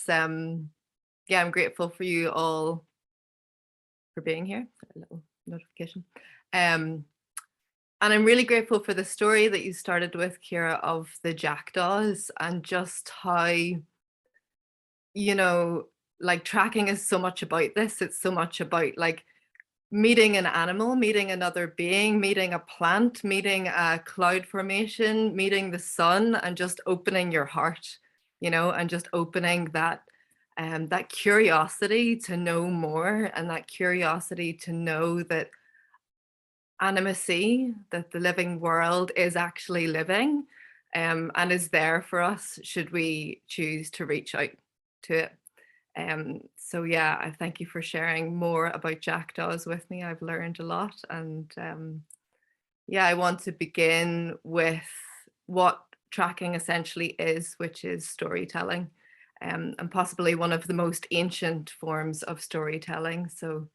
yeah, I'm grateful for you all for being here. A little notification. And I'm really grateful for the story that you started with, Kira, of the jackdaws and just how, like tracking is so much about this. It's so much about like meeting an animal, meeting another being, meeting a plant, meeting a cloud formation, meeting the sun, and just opening your heart, and just opening that curiosity to know more, and that curiosity to know that animacy, that the living world is actually living, and is there for us should we choose to reach out to it. So yeah, I thank you for sharing more about jackdaws with me. I've learned a lot, and yeah, I want to begin with what tracking essentially is, which is storytelling, and possibly one of the most ancient forms of storytelling. So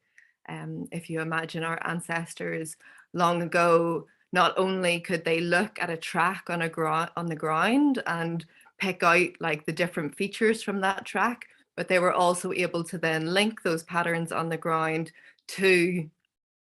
if you imagine our ancestors long ago, not only could they look at a track on the ground and pick out like the different features from that track, but they were also able to then link those patterns on the ground to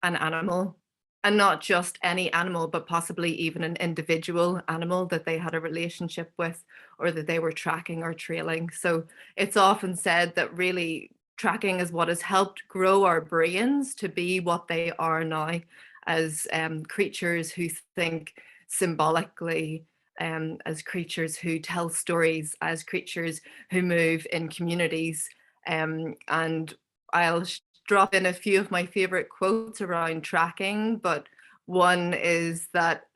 an animal, and not just any animal, but possibly even an individual animal that they had a relationship with or that they were tracking or trailing. So it's often said that really tracking is what has helped grow our brains to be what they are now, as creatures who think symbolically, as creatures who tell stories, as creatures who move in communities. And I'll drop in a few of my favorite quotes around tracking, but one is that,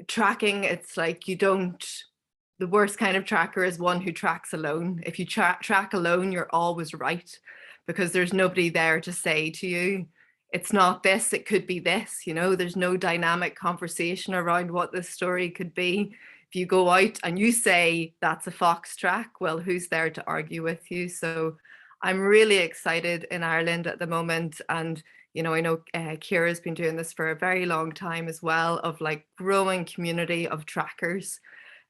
tracking, it's like the worst kind of tracker is one who tracks alone. If you track alone, you're always right, because there's nobody there to say to you, it's not this, it could be this, there's no dynamic conversation around what this story could be. If you go out and you say that's a fox track, well, who's there to argue with you? So I'm really excited in Ireland at the moment. And, I know Kira's been doing this for a very long time as well, of like growing community of trackers.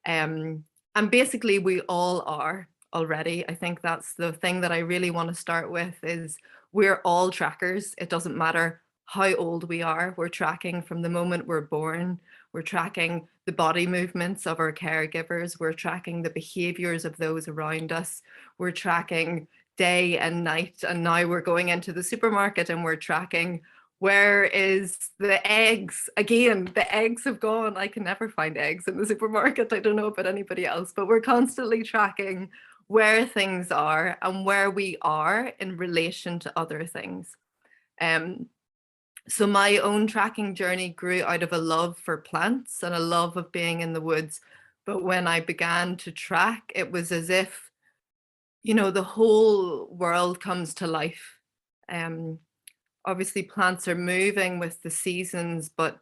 And basically we all are already. I think that's the thing that I really want to start with, is we're all trackers. It doesn't matter how old we are. We're tracking from the moment we're born. We're tracking the body movements of our caregivers. We're tracking the behaviors of those around us. We're tracking day and night. And now we're going into the supermarket and we're tracking, where is the eggs? Again, the eggs have gone. I can never find eggs in the supermarket. I don't know about anybody else, but we're constantly tracking where things are and where we are in relation to other things. So my own tracking journey grew out of a love for plants and a love of being in the woods. But when I began to track, it was as if, the whole world comes to life. Obviously plants are moving with the seasons, but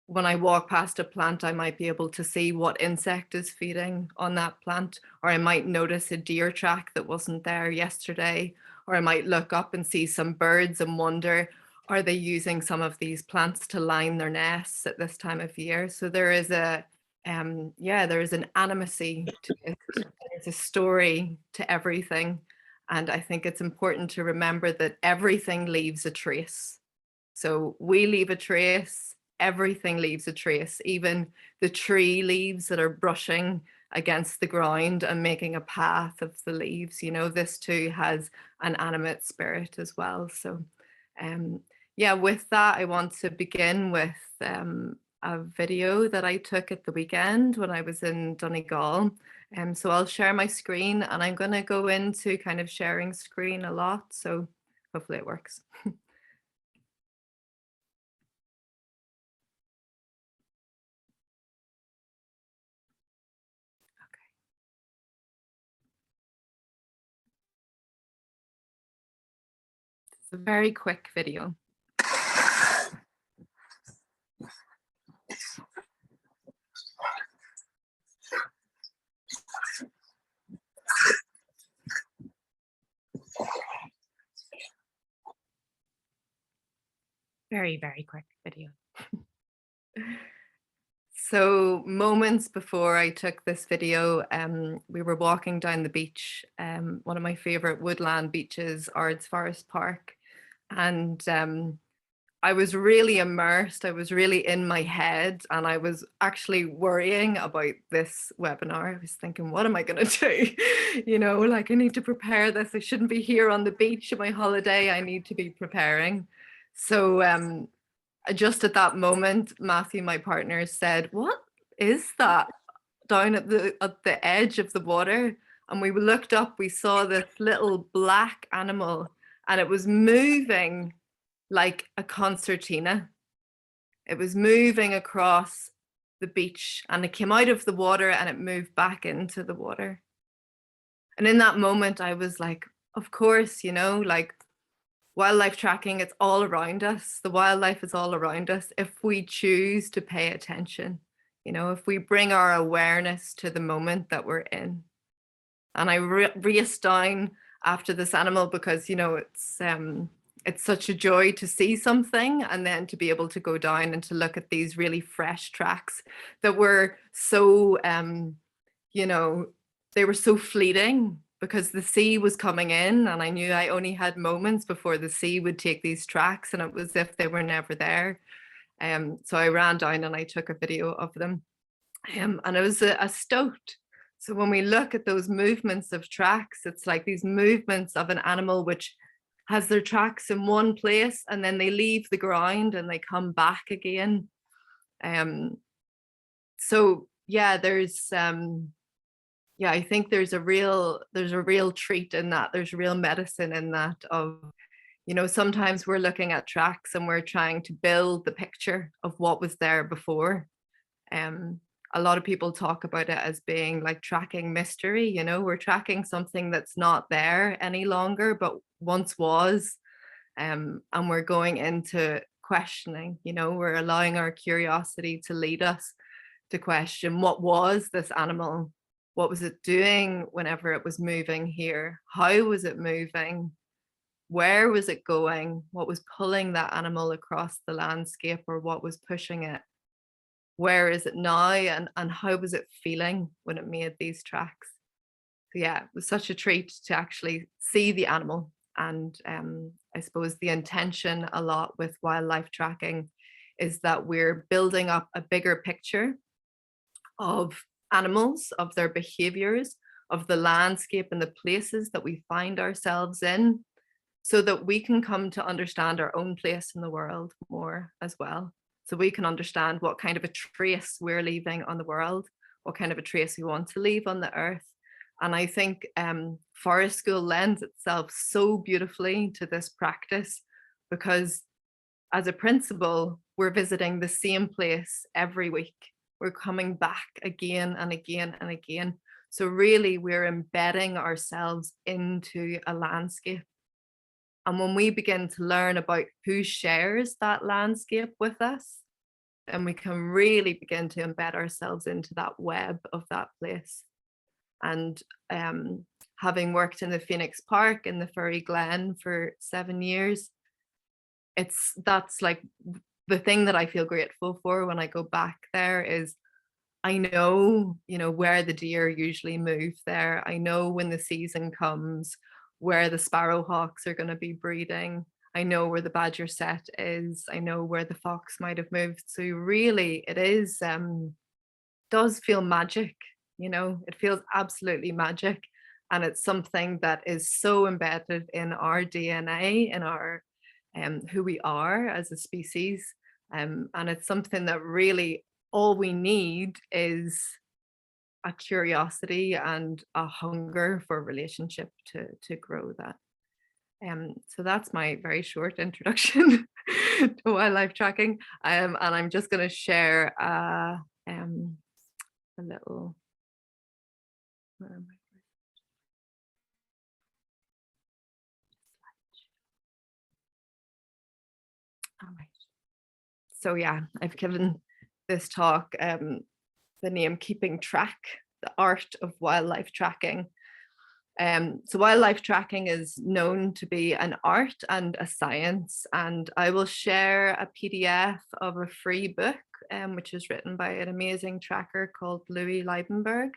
when I walk past a plant, I might be able to see what insect is feeding on that plant, or I might notice a deer track that wasn't there yesterday, or I might look up and see some birds and wonder, are they using some of these plants to line their nests at this time of year? So there is there is an animacy to it. There's a story to everything. And I think it's important to remember that everything leaves a trace. So we leave a trace, everything leaves a trace, even the tree leaves that are brushing against the ground and making a path of the leaves. This too has an animate spirit as well. So yeah, with that, I want to begin with a video that I took at the weekend when I was in Donegal. So I'll share my screen, and I'm going to go into kind of sharing screen a lot. So hopefully it works. It's a very quick video. Very, very quick video. So moments before I took this video, we were walking down the beach, one of my favorite woodland beaches, Ards Forest Park. And I was really immersed. I was really in my head, and I was actually worrying about this webinar. I was thinking, what am I going to do? You know, like I need to prepare this. I shouldn't be here on the beach at my holiday. I need to be preparing. So just at that moment, Matthew, my partner, said, "What is that down at the edge of the water?" And we looked up, we saw this little black animal, and it was moving like a concertina. It was moving across the beach, and it came out of the water and it moved back into the water. And in that moment, I was like, of course, you know, like wildlife tracking, it's all around us. The wildlife is all around us if we choose to pay attention, you know, if we bring our awareness to the moment that we're in. And I raced down after this animal because, you know, it's such a joy to see something and then to be able to go down and to look at these really fresh tracks that were so, you know, they were so fleeting because the sea was coming in, and I knew I only had moments before the sea would take these tracks, and it was as if they were never there. So I ran down and I took a video of them, and I was stoked. So when we look at those movements of tracks, it's like these movements of an animal which has their tracks in one place and then they leave the ground and they come back again. So yeah, I think there's a real treat in that. There's real medicine in that of, you know, sometimes we're looking at tracks and we're trying to build the picture of what was there before. A lot of people talk about it as being like tracking mystery, you know, we're tracking something that's not there any longer, but once was. And we're going into questioning, you know, we're allowing our curiosity to lead us to question, what was this animal? What was it doing whenever it was moving here? How was it moving? Where was it going? What was pulling that animal across the landscape, or what was pushing it? Where is it now, and how was it feeling when it made these tracks? So yeah, it was such a treat to actually see the animal. And I suppose the intention a lot with wildlife tracking is that we're building up a bigger picture of animals, of their behaviors, of the landscape and the places that we find ourselves in, so that we can come to understand our own place in the world more as well. So we can understand what kind of a trace we're leaving on the world, what kind of a trace we want to leave on the earth. And I think forest school lends itself so beautifully to this practice, because as a principal, we're visiting the same place every week. We're coming back again and again and again. So really, we're embedding ourselves into a landscape. And when we begin to learn about who shares that landscape with us, then we can really begin to embed ourselves into that web of that place. And having worked in the Phoenix Park in the Furry Glen for 7 years, that's like the thing that I feel grateful for when I go back there is I know, you know, where the deer usually move there. I know when the season comes where the sparrowhawks are going to be breeding. I know where the badger set is. I know where the fox might have moved. So really it is does feel magic, you know, it feels absolutely magic. And it's something that is so embedded in our DNA, in our who we are as a species. And it's something that really all we need is a curiosity and a hunger for relationship to grow that. So that's my very short introduction to wildlife tracking. And I'm just going to share a little. Where am I? All right. So yeah, I've given this talk the name Keeping Track, the Art of Wildlife Tracking. So wildlife tracking is known to be an art and a science, and I will share a PDF of a free book which is written by an amazing tracker called Louis Leibenberg,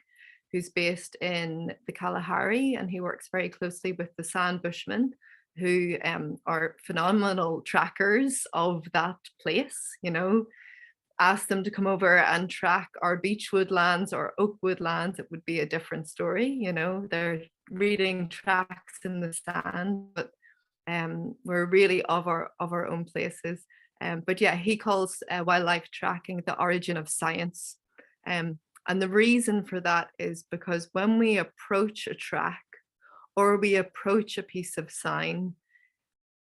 who's based in the Kalahari, and he works very closely with the Sand Bushmen, who are phenomenal trackers of that place. Ask them to come over and track our beech woodlands or oak woodlands, it would be a different story. They're reading tracks in the sand, but we're really of our own places. But yeah, he calls wildlife tracking the origin of science. And the reason for that is because when we approach a track or we approach a piece of sign,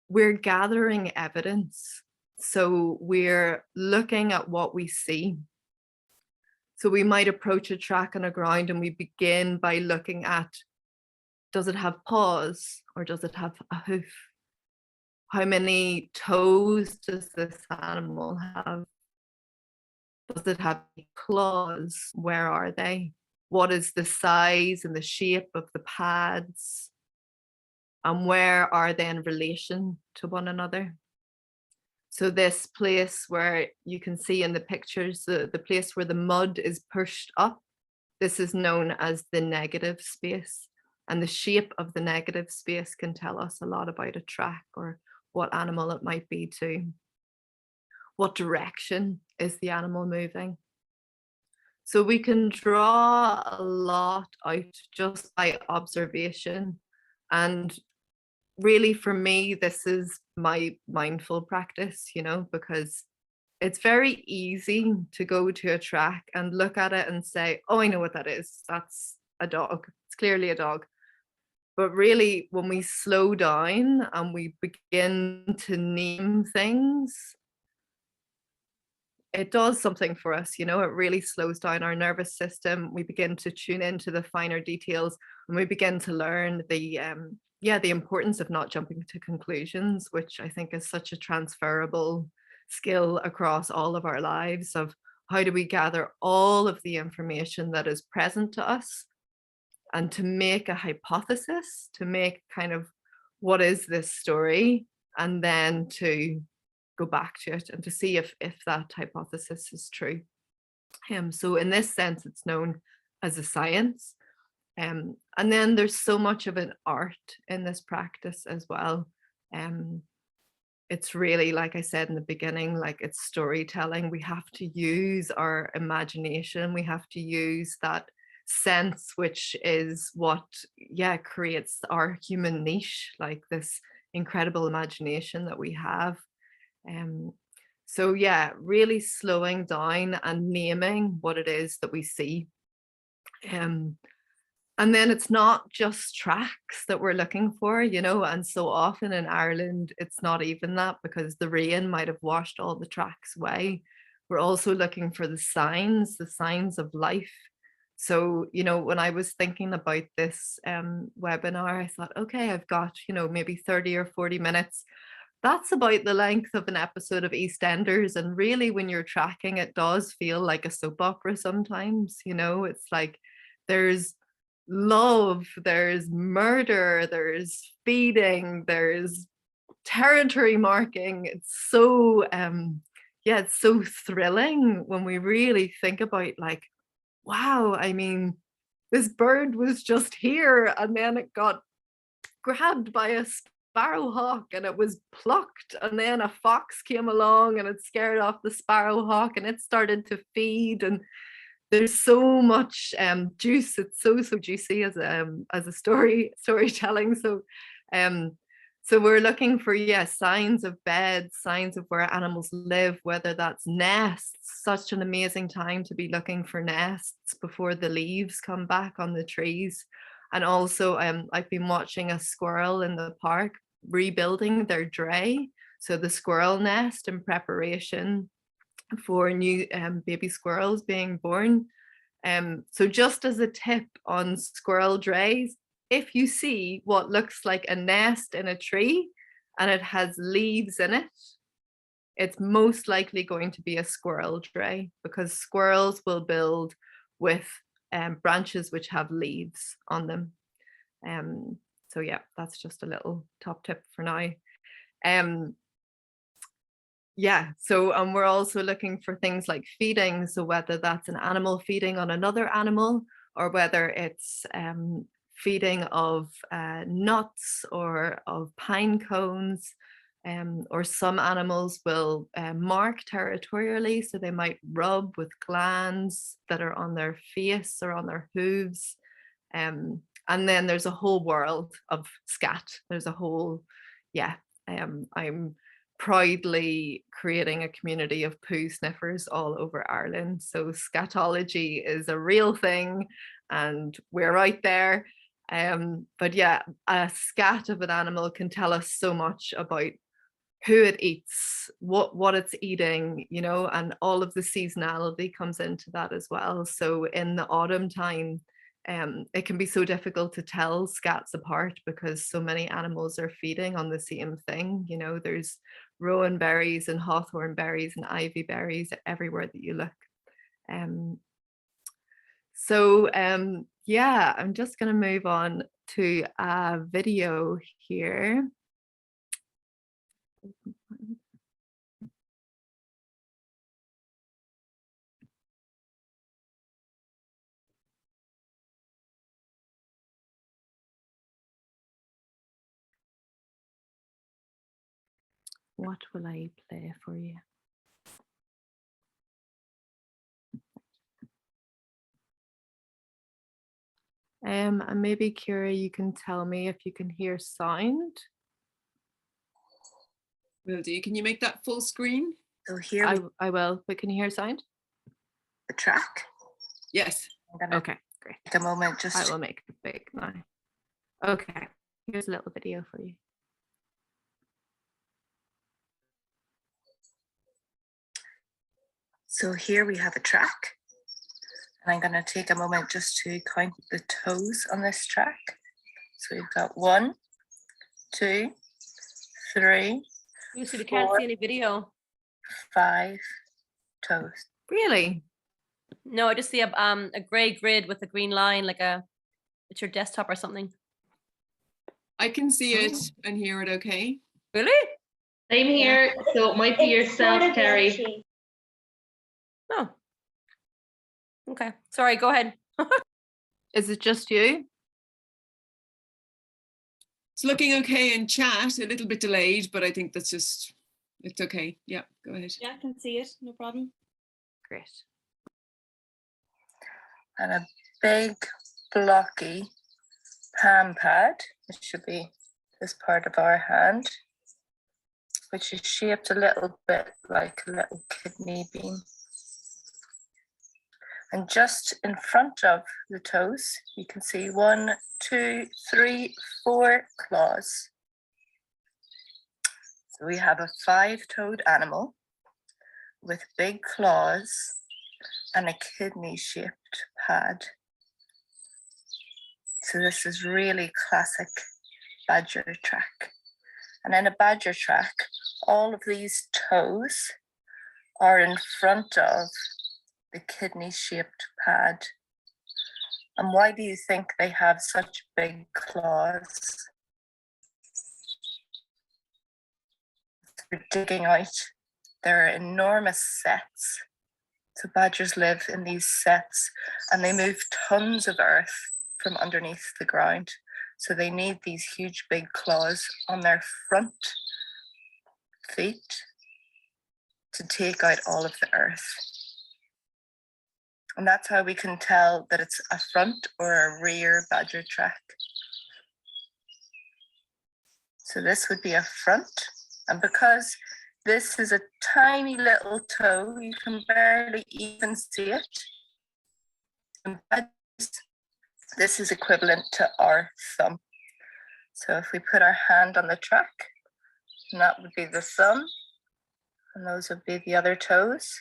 we're gathering evidence. So we're looking at what we see. So we might approach a track on the ground and we begin by looking at, does it have paws or does it have a hoof? How many toes does this animal have? Does it have claws? Where are they? What is the size and the shape of the pads? And where are they in relation to one another? So this place where you can see in the pictures, the place where the mud is pushed up, this is known as the negative space. And the shape of the negative space can tell us a lot about a track or what animal it might be too. What direction is the animal moving? So we can draw a lot out just by observation. And really for me, this is my mindful practice, because it's very easy to go to a track and look at it and say, oh, I know what that is. That's a dog. It's clearly a dog. But really, when we slow down and we begin to name things, it does something for us. It really slows down our nervous system. We begin to tune into the finer details, and we begin to learn the importance of not jumping to conclusions, which I think is such a transferable skill across all of our lives. Of how do we gather all of the information that is present to us, and to make a hypothesis, to make kind of what is this story, and then to go back to it and to see if that hypothesis is true. So in this sense, it's known as a science. And then there's so much of an art in this practice as well. It's really, like I said in the beginning, like it's storytelling. We have to use our imagination. We have to use that sense, which is what, creates our human niche, like this incredible imagination that we have. So really slowing down and naming what it is that we see. And then it's not just tracks that we're looking for, and so often in Ireland, it's not even that, because the rain might have washed all the tracks away. We're also looking for the signs of life. So, when I was thinking about this webinar, I thought, okay, I've got, maybe 30 or 40 minutes. That's about the length of an episode of EastEnders. And really, when you're tracking, it does feel like a soap opera sometimes. It's like there's love, there's murder, there's feeding, there's territory marking. It's so it's so thrilling when we really think about, like, wow, I mean, this bird was just here and then it got grabbed by a sparrowhawk and it was plucked, and then a fox came along and it scared off the sparrowhawk and it started to feed. And there's so much juice. It's so juicy as a storytelling. So we're looking for signs of beds, signs of where animals live, whether that's nests. Such an amazing time to be looking for nests before the leaves come back on the trees. And also I've been watching a squirrel in the park rebuilding their dray, so the squirrel nest, in preparation for new baby squirrels being born. So just as a tip on squirrel drays, if you see what looks like a nest in a tree and it has leaves in it, it's most likely going to be a squirrel dray, because squirrels will build with branches which have leaves on them. So that's just a little top tip for now. yeah, so we're also looking for things like feeding. So whether that's an animal feeding on another animal, or whether it's feeding of nuts or of pine cones, or some animals will mark territorially, so they might rub with glands that are on their face or on their hooves. And then there's a whole world of scat. There's a whole, yeah, I'm proudly creating a community of poo sniffers all over Ireland. So scatology is a real thing and we're out there. But yeah, a scat of an animal can tell us so much about who it eats, what it's eating, you know, and all of the seasonality comes into that as well. So in the autumn time, it can be so difficult to tell scats apart because so many animals are feeding on the same thing. You know, there's rowan berries and hawthorn berries and ivy berries everywhere that you look. Um, yeah, I'm just going to move on to a video here. What will I play for you? And maybe Kira, you can tell me if you can hear sound. Will do. Can you make that full screen? So here I will, but can you hear sound? The track. Yes. Okay, great. Take a moment just. I will make it big now. Okay, here's a little video for you. So here we have a track. And I'm going to take a moment just to count the toes on this track. So we've got 1, 2, 3. Lucy, we can't see any video. 5 toes. Really? No, I just see a gray grid with a green line, like it's your desktop or something. I can see it and hear it okay. Really? Same here, so it might be yourself, Terry. Oh. Okay. Sorry, go ahead. Is it just you? It's looking okay in chat, a little bit delayed, but I think that's just, it's okay. Yeah, go ahead. Yeah, I can see it, no problem. Great. And a big blocky palm pad, which should be this part of our hand, which is shaped a little bit like a little kidney bean. And just in front of the toes, you can see 1, 2, 3, 4 claws. So we have a 5-toed animal with big claws and a kidney-shaped pad. So this is really classic badger track. And in a badger track, all of these toes are in front of the kidney-shaped pad. And why do you think they have such big claws? They're digging out. There are enormous sets. So badgers live in these sets and they move tons of earth from underneath the ground. So they need these huge big claws on their front feet to take out all of the earth. And that's how we can tell that it's a front or a rear badger track. So this would be a front. And because this is a tiny little toe, you can barely even see it. In badgers, this is equivalent to our thumb. So if we put our hand on the track, and that would be the thumb, and those would be the other toes.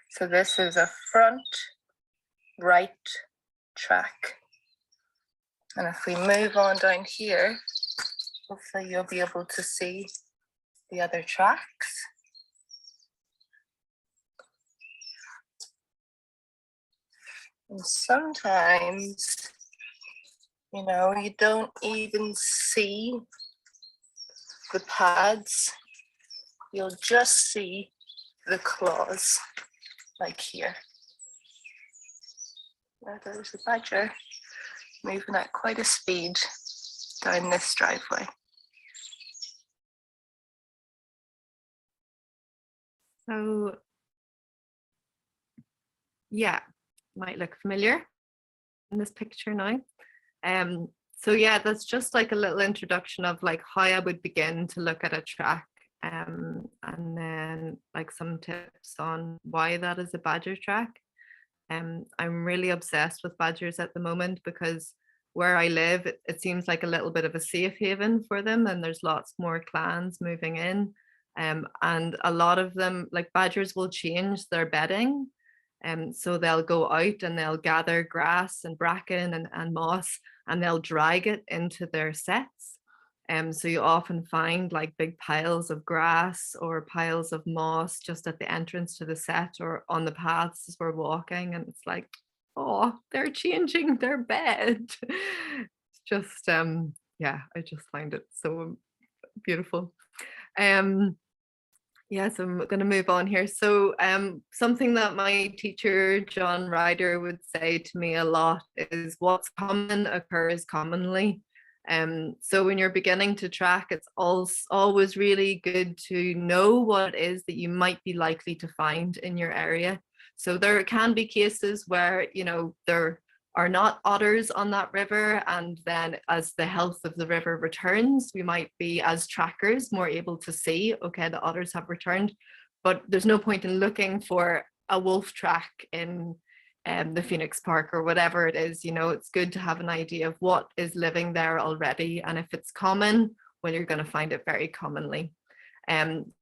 So this is a front right track. And if we move on down here, hopefully you'll be able to see the other tracks. And sometimes, you know, you don't even see the pads. You'll just see the claws, like here. Now there's a badger moving at quite a speed down this driveway. So yeah, might look familiar in this picture now. So yeah, that's just like a little introduction of like how I would begin to look at a track, and then like some tips on why that is a badger track. I'm really obsessed with badgers at the moment because where I live, it seems like a little bit of a safe haven for them, and there's lots more clans moving in. And a lot of them, like badgers, will change their bedding. So they'll go out and they'll gather grass and bracken and moss, and they'll drag it into their sets. So you often find like big piles of grass or piles of moss just at the entrance to the set or on the paths as we're walking, and it's like, oh, they're changing their bed. It's just yeah, I just find it so beautiful. Yes, I'm going to move on here. So something that my teacher, John Ryder, would say to me a lot is what's common occurs commonly. So when you're beginning to track, it's always really good to know what it is that you might be likely to find in your area. So there can be cases where, you know, there are not otters on that river, and then as the health of the river returns, we might be, as trackers, more able to see, okay, the otters have returned. But there's no point in looking for a wolf track in the Phoenix Park or whatever it is. You know, it's good to have an idea of what is living there already, and if it's common, well, you're going to find it very commonly.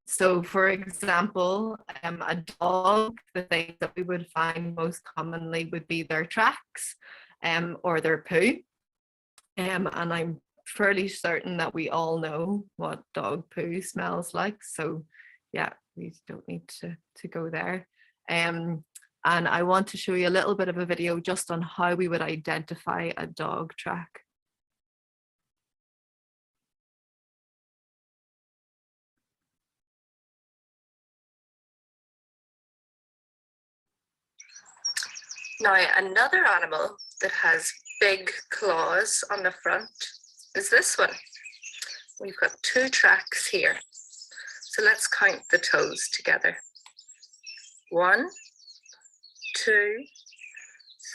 So for example, a dog, the things that we would find most commonly would be their tracks or their poo. And I'm fairly certain that we all know what dog poo smells like. So yeah, we don't need to go there. And I want to show you a little bit of a video just on how we would identify a dog track. Now, another animal that has big claws on the front is this one. We've got 2 tracks here. So let's count the toes together. 1, 2,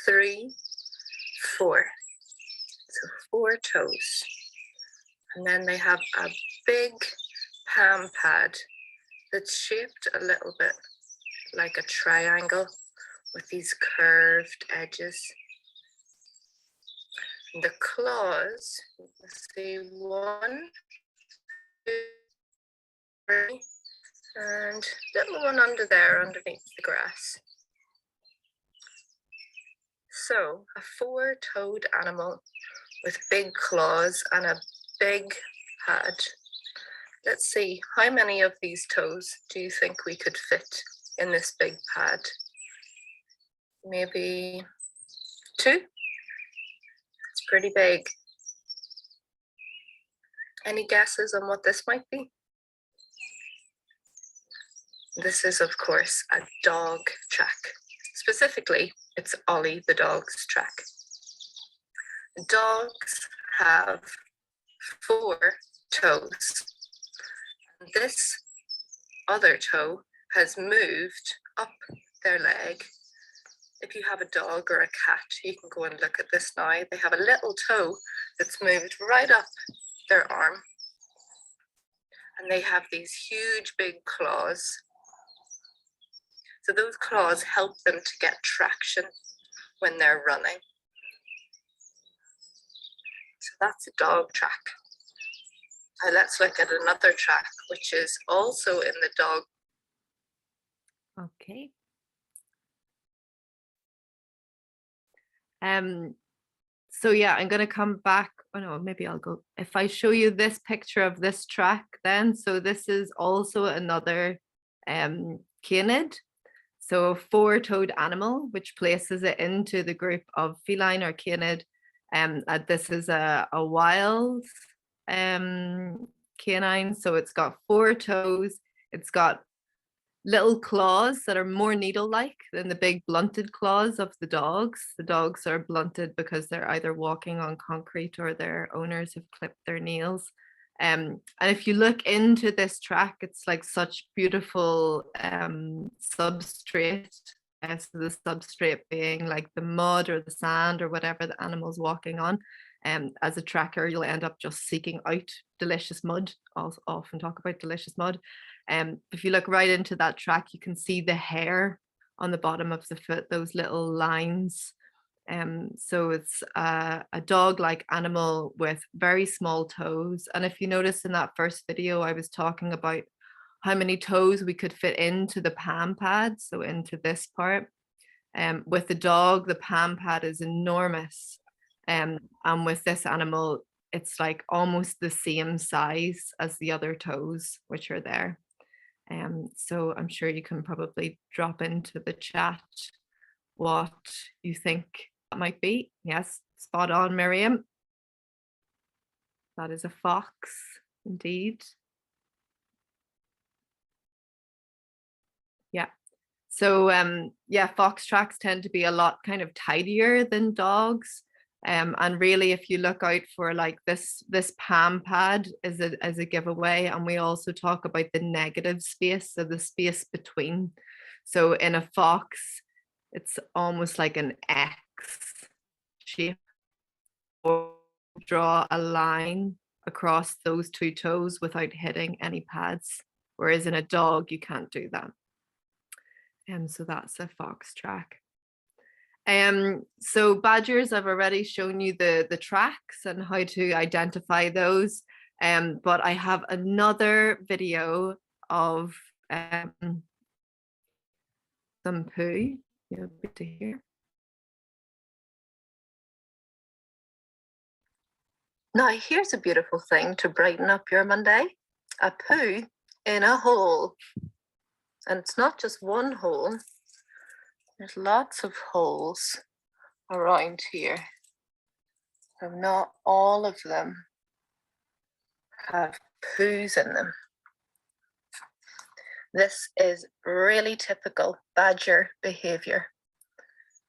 3, 4. So 4 toes. And then they have a big palm pad that's shaped a little bit like a triangle with these curved edges. And the claws, let's see, 1, 2, 3, and little one under there underneath the grass. So a 4-toed animal with big claws and a big pad. Let's see, how many of these toes do you think we could fit in this big pad? Maybe 2? It's pretty big. Any guesses on what this might be? This is, of course, a dog track. Specifically, it's Ollie the dog's track. Dogs have 4 toes. And this other toe has moved up their leg. If you have a dog or a cat, you can go and look at this now. They have a little toe that's moved right up their arm. And they have these huge big claws. So those claws help them to get traction when they're running. So that's a dog track. Now let's look at another track, which is also in the dog. Okay. So yeah, I'm going to come back. Oh no, maybe I'll go. If I show you this picture of this track then, so this is also another canid. So a 4-toed animal, which places it into the group of feline or canid. This is a wild canine. So it's got 4 toes. It's got little claws that are more needle-like than the big blunted claws of the dogs. The dogs are blunted because they're either walking on concrete or their owners have clipped their nails. And if you look into this track, it's like such beautiful substrate. So the substrate being like the mud or the sand or whatever the animal's walking on. As a tracker, you'll end up just seeking out delicious mud. I'll often talk about delicious mud. If you look right into that track, you can see the hair on the bottom of the foot, those little lines. So it's a dog-like animal with very small toes. And if you notice in that first video, I was talking about how many toes we could fit into the palm pad, so into this part. With the dog, the palm pad is enormous. And with this animal, it's like almost the same size as the other toes, which are there. So I'm sure you can probably drop into the chat what you think that might be. Yes, spot on, Miriam. That is a fox, indeed. Yeah. So yeah, fox tracks tend to be a lot kind of tidier than dogs. And really, if you look out for like this palm pad as a giveaway, and we also talk about the negative space, so the space between. So in a fox, it's almost like an X shape, or draw a line across those two toes without hitting any pads. Whereas in a dog, you can't do that. So that's a fox track. So badgers, I've already shown you the tracks and how to identify those. But I have another video of some poo. You'll be able to hear. Now, here's a beautiful thing to brighten up your Monday: a poo in a hole. And it's not just one hole. There's lots of holes around here. So not all of them have poos in them. This is really typical badger behavior.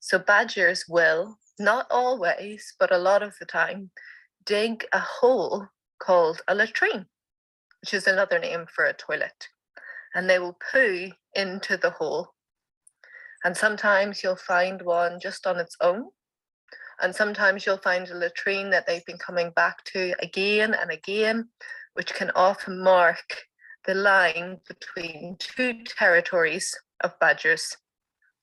So badgers will, not always, but a lot of the time, dig a hole called a latrine, which is another name for a toilet. And they will poo into the hole. And sometimes you'll find one just on its own. And sometimes you'll find a latrine that they've been coming back to again and again, which can often mark the line between two territories of badgers.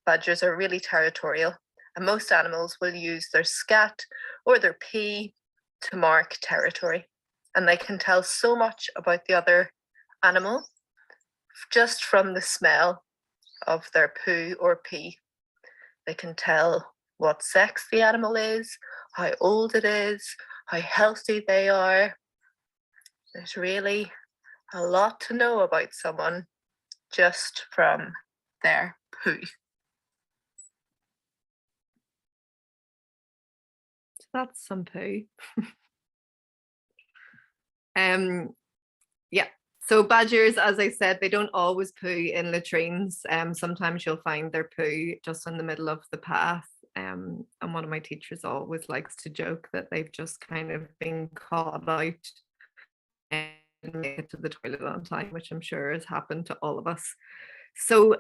Badgers are really territorial, and most animals will use their scat or their pee to mark territory. And they can tell so much about the other animal just from the smell of their poo or pee. They can tell what sex the animal is, how old it is, how healthy they are. There's really a lot to know about someone just from their poo. So that's some poo. Yeah. So badgers, as I said, they don't always poo in latrines. Sometimes you'll find their poo just in the middle of the path. And one of my teachers always likes to joke that they've just kind of been caught out and make it to the toilet on time, which I'm sure has happened to all of us. So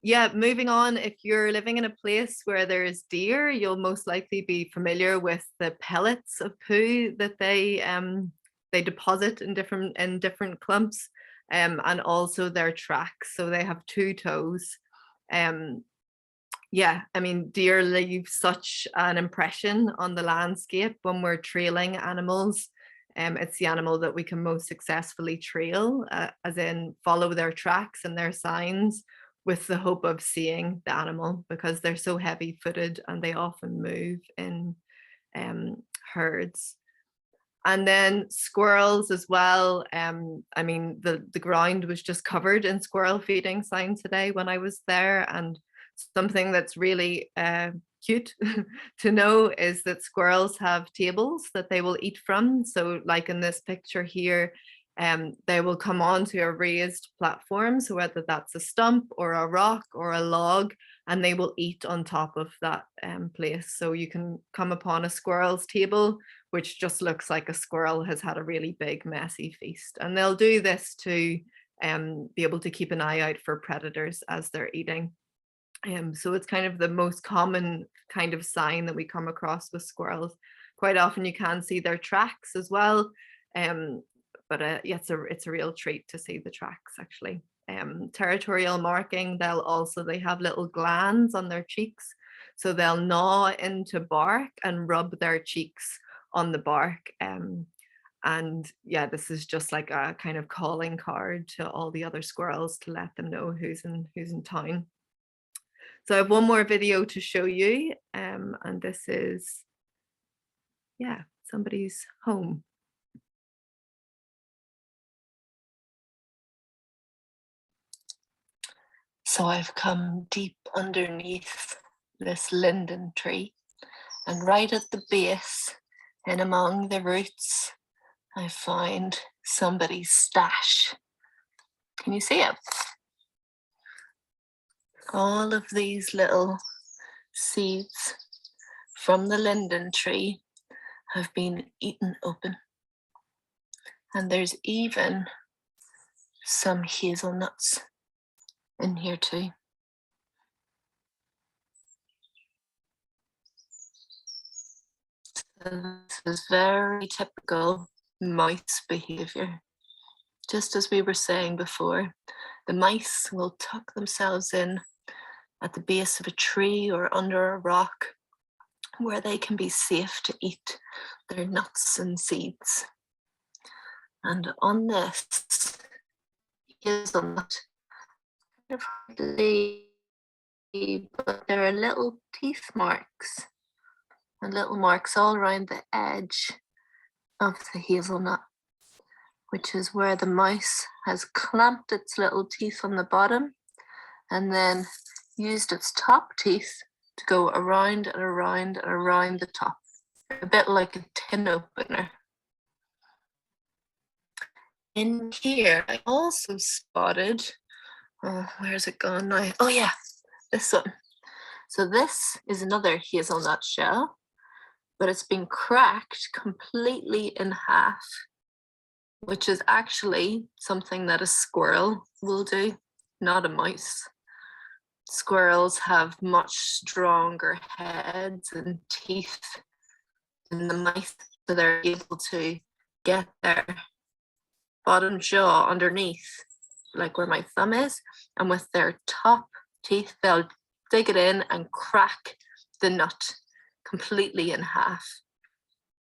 yeah, moving on, if you're living in a place where there's deer, you'll most likely be familiar with the pellets of poo that they deposit in different clumps, and also their tracks. So they have two toes. Yeah, I mean, deer leave such an impression on the landscape when we're trailing animals. It's the animal that we can most successfully trail, as in follow their tracks and their signs with the hope of seeing the animal, because they're so heavy footed and they often move in herds. And then squirrels as well. I mean, the ground was just covered in squirrel feeding signs today when I was there. And something that's really cute to know is that squirrels have tables that they will eat from. So like in this picture here, they will come onto a raised platform, so whether that's a stump or a rock or a log, and they will eat on top of that place. So you can come upon a squirrel's table, which just looks like a squirrel has had a really big messy feast. And they'll do this to be able to keep an eye out for predators as they're eating. So it's kind of the most common kind of sign that we come across with squirrels. Quite often you can see their tracks as well. But yeah, it's a real treat to see the tracks actually. Territorial marking, they have little glands on their cheeks. So they'll gnaw into bark and rub their cheeks on the bark. And yeah, this is just like a kind of calling card to all the other squirrels to let them know who's in town. So I have one more video to show you, and this is, yeah, somebody's home. So I've come deep underneath this linden tree, and right at the base and among the roots, I find somebody's stash. Can you see it? All of these little seeds from the linden tree have been eaten open. And there's even some hazelnuts in here too. This is very typical mice behavior. Just as we were saying before, the mice will tuck themselves in at the base of a tree or under a rock where they can be safe to eat their nuts and seeds. And on this hazelnut, but there are little teeth marks and little marks all around the edge of the hazelnut, which is where the mouse has clamped its little teeth on the bottom and then used its top teeth to go around and around and around the top, a bit like a tin opener. In here, I also spotted, oh, where's it gone now? Oh yeah, this one. So this is another hazelnut shell, but it's been cracked completely in half, which is actually something that a squirrel will do, not a mouse. Squirrels have much stronger heads and teeth than the mice, so they're able to get their bottom jaw underneath, like where my thumb is, and with their top teeth, they'll dig it in and crack the nut completely in half.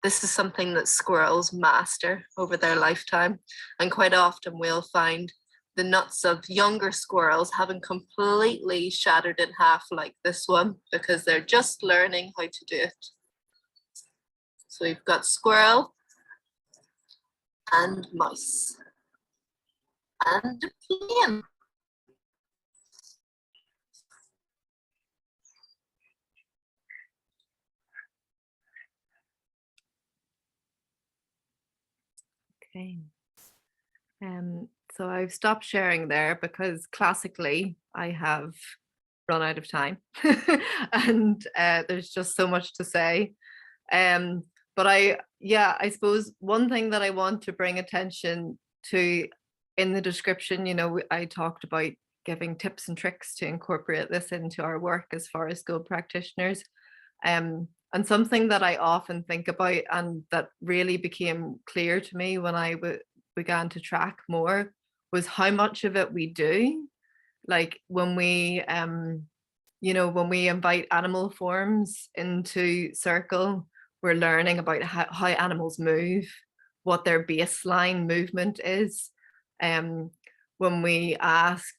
This is something that squirrels master over their lifetime, and quite often we'll find the nuts of younger squirrels having completely shattered in half like this one, because they're just learning how to do it. So we've got squirrel and mouse and plane. Okay. So I've stopped sharing there because classically I have run out of time and there's just so much to say. But I suppose one thing that I want to bring attention to in the description, you know, I talked about giving tips and tricks to incorporate this into our work as far as school practitioners. And something that I often think about and that really became clear to me when I began to track more was how much of it we do. Like when we when we invite animal forms into circle, we're learning about how animals move, what their baseline movement is. When we ask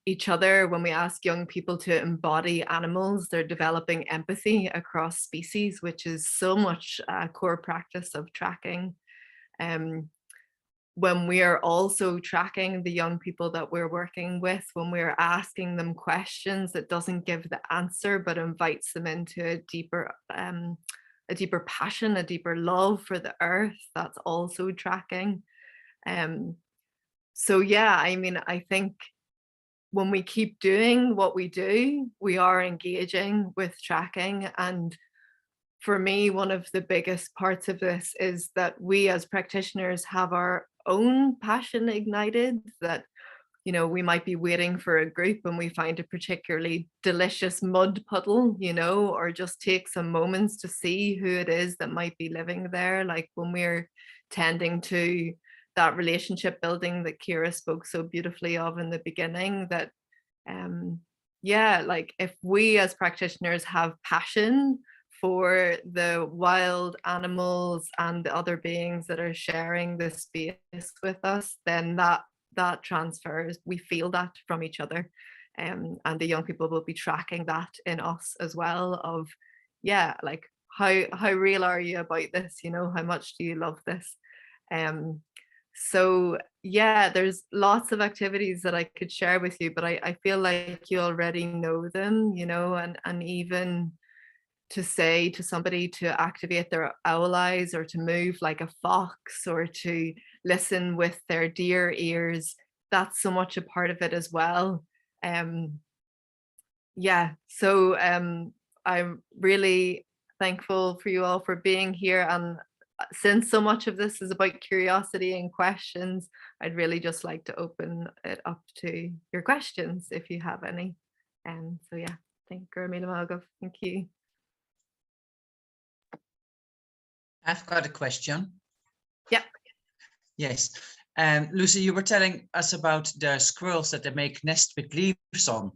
each other, when we ask young people to embody animals, they're developing empathy across species, which is so much a core practice of tracking. When we are also tracking the young people that we're working with, when we're asking them questions that doesn't give the answer, but invites them into a deeper passion, a deeper love for the earth, that's also tracking. So yeah, I mean, I think when we keep doing what we do, we are engaging with tracking. And for me, one of the biggest parts of this is that we as practitioners have our own passion ignited, that we might be waiting for a group and we find a particularly delicious mud puddle, or just take some moments to see who it is that might be living there. Like when we're tending to that relationship building that Kira spoke so beautifully of in the beginning, that yeah, like if we as practitioners have passion for the wild animals and the other beings that are sharing this space with us, then that transfers. We feel that from each other, and the young people will be tracking that in us as well, of yeah, like how real are you about this, how much do you love this. So yeah, there's lots of activities that I could share with you, but I feel like you already know them, and even to say to somebody to activate their owl eyes, or to move like a fox, or to listen with their deer ears, that's so much a part of it as well. Yeah, so I'm really thankful for you all for being here, and since so much of this is about curiosity and questions, I'd really just like to open it up to your questions if you have any. So yeah, thank you. I've got a question. Yeah. Yes. Lucy, you were telling us about the squirrels that they make nest with leaves on.